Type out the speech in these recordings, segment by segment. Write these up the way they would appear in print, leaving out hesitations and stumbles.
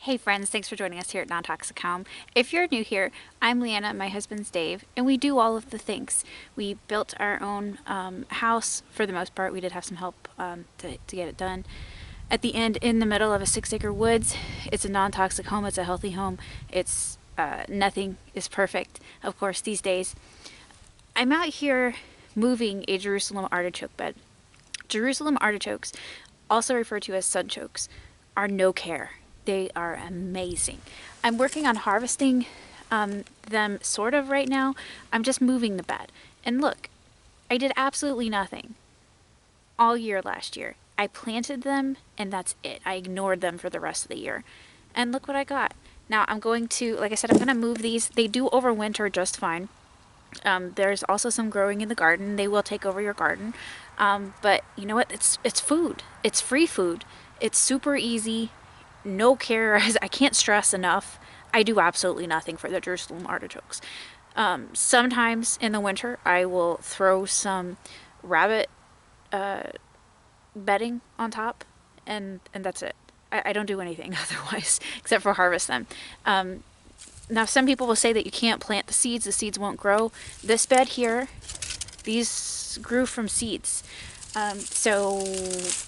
Hey friends, thanks for joining us here at Non-Toxic Home. If you're new here, I'm Leanna, my husband's Dave, and we do all of the things. We built our own house for the most part. We did have some help to get it done. At the end, in the middle of a 6-acre woods, it's a non-toxic home, it's a healthy home. It's nothing is perfect, of course, these days. I'm out here moving a Jerusalem artichoke bed. Jerusalem artichokes, also referred to as sunchokes, are no care. They are amazing. I'm working on harvesting them sort of right now. I'm just moving the bed. And look, I did absolutely nothing all year last year. I planted them and that's it. I ignored them for the rest of the year. And look what I got. Now I'm going to, like I said, I'm going to move these. They do overwinter just fine. There's also some growing in the garden. They will take over your garden. But you know what? It's food. It's free food. It's super easy. No care. I can't stress enough. I do absolutely nothing for the Jerusalem artichokes. Sometimes in the winter, I will throw some rabbit bedding on top, and that's it. I don't do anything otherwise except for harvest them. Now, some people will say that you can't plant the seeds won't grow. This bed here, these grew from seeds. So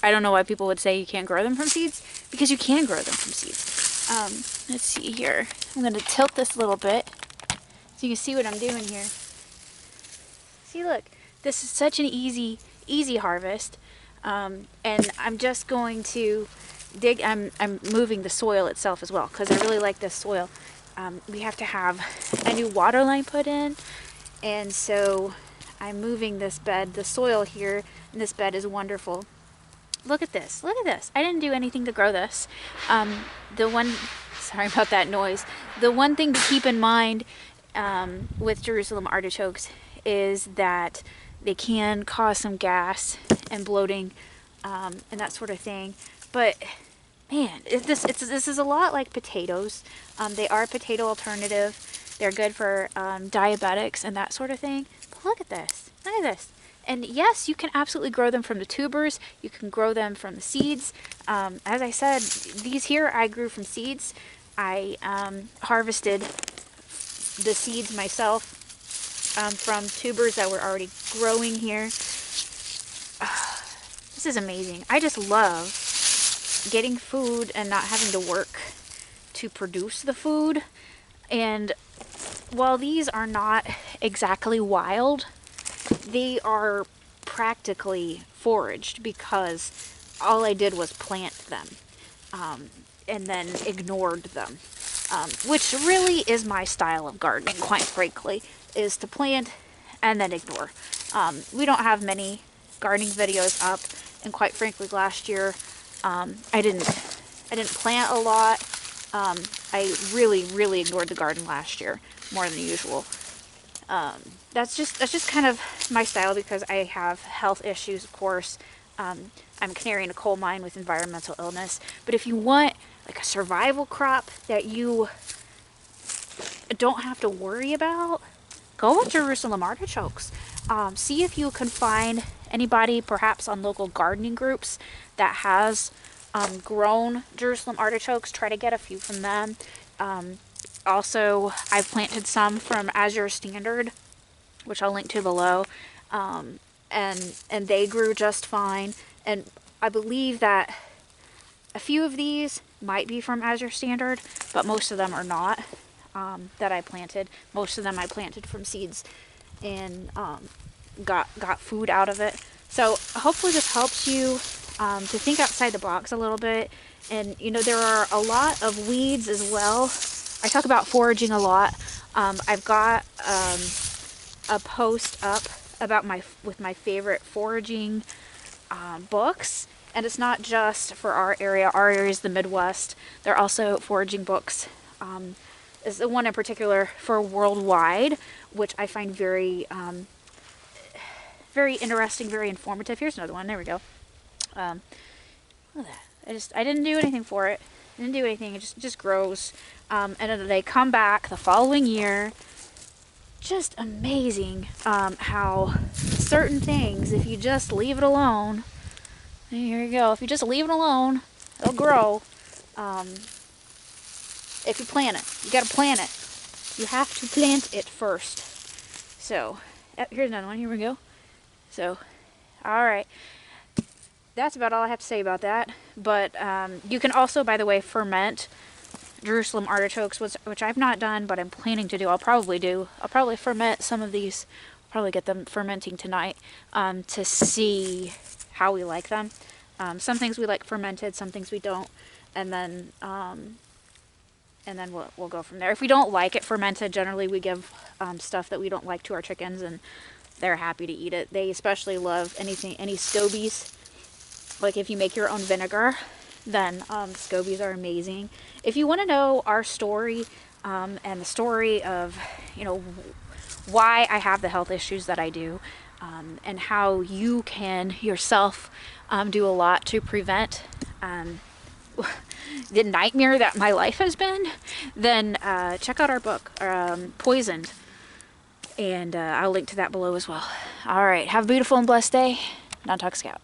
I don't know why people would say you can't grow them from seeds, because you can grow them from seeds. Let's see here. I'm going to tilt this a little bit so you can see what I'm doing here. See, look, this is such an easy harvest. And I'm just going to dig. I'm moving the soil itself as well, because I really like this soil. We have to have a new water line put in, and so I'm moving this bed. The soil here in this bed is wonderful. Look at this. Look at this. I didn't do anything to grow this. Sorry about that noise. The one thing to keep in mind with Jerusalem artichokes is that they can cause some gas and bloating and that sort of thing. But man, this is a lot like potatoes. They are a potato alternative. They're good for diabetics and that sort of thing. But look at this. Look at this. And yes, you can absolutely grow them from the tubers. You can grow them from the seeds. As I said, these here I grew from seeds. I harvested the seeds myself from tubers that were already growing here. This is amazing. I just love getting food and not having to work to produce the food. And while these are not exactly wild, they are practically foraged, because all I did was plant them and then ignored them, which really is my style of gardening, quite frankly, is to plant and then ignore. We don't have many gardening videos up, and quite frankly last year I didn't plant a lot. I really ignored the garden last year more than usual. That's just kind of my style, because I have health issues, of course. I'm a canary in a coal mine with environmental illness. But if you want like a survival crop that you don't have to worry about, go with Jerusalem artichokes. See if you can find anybody, perhaps on local gardening groups, that has grown Jerusalem artichokes. Try to get a few from them. Also, I've planted some from Azure Standard, which I'll link to below, and they grew just fine. And I believe that a few of these might be from Azure Standard, but most of them are not, that I planted. Most of them I planted from seeds and got food out of it. So hopefully this helps you to think outside the box a little bit. And you know, there are a lot of weeds as well. I talk about foraging a lot. I've got a post up about my favorite foraging books, and it's not just for our area. Our area is the Midwest. There are also foraging books. Is the one in particular for worldwide, which I find very interesting, very informative. Here's another one. There we go. Look at that. I didn't do anything for it. Didn't do anything. It just grows. And then they come back the following year. Just amazing how certain things, if you just leave it alone, here you go. If you just leave it alone, it'll grow. if you plant it. You gotta plant it. You have to plant it first. So, here's another one. Here we go. So, alright. That's about all I have to say about that. But you can also, by the way, ferment Jerusalem artichokes, which I've not done, but I'm planning to do. I'll probably do. I'll probably ferment some of these. Probably get them fermenting tonight to see how we like them. Some things we like fermented, some things we don't, and then we'll go from there. If we don't like it fermented, generally we give stuff that we don't like to our chickens, and they're happy to eat it. They especially love any scobies. Like if you make your own vinegar, then scobies are amazing. If you want to know our story and the story of, why I have the health issues that I do, and how you can yourself do a lot to prevent the nightmare that my life has been, then check out our book, Poisoned, and I'll link to that below as well. All right, have a beautiful and blessed day. Non-Toxic out.